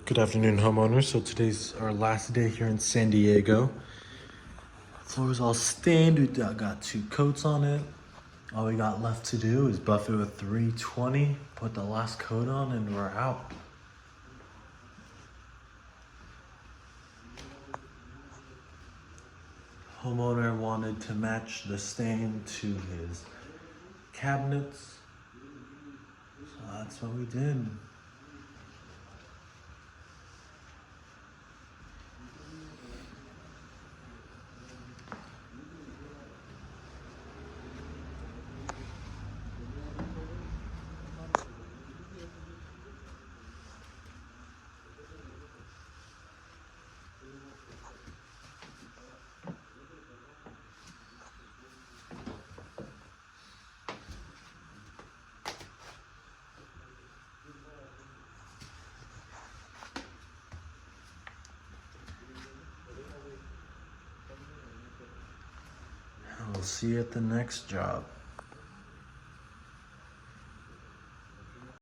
Good afternoon, homeowners. So today's our last day here in San Diego. Floor's all stained. We got 2 coats on it. All we got left to do is buff it with 320, put the last coat on, and we're out. Homeowner wanted to match the stain to his cabinets, so that's what we did. We'll see you at the next job.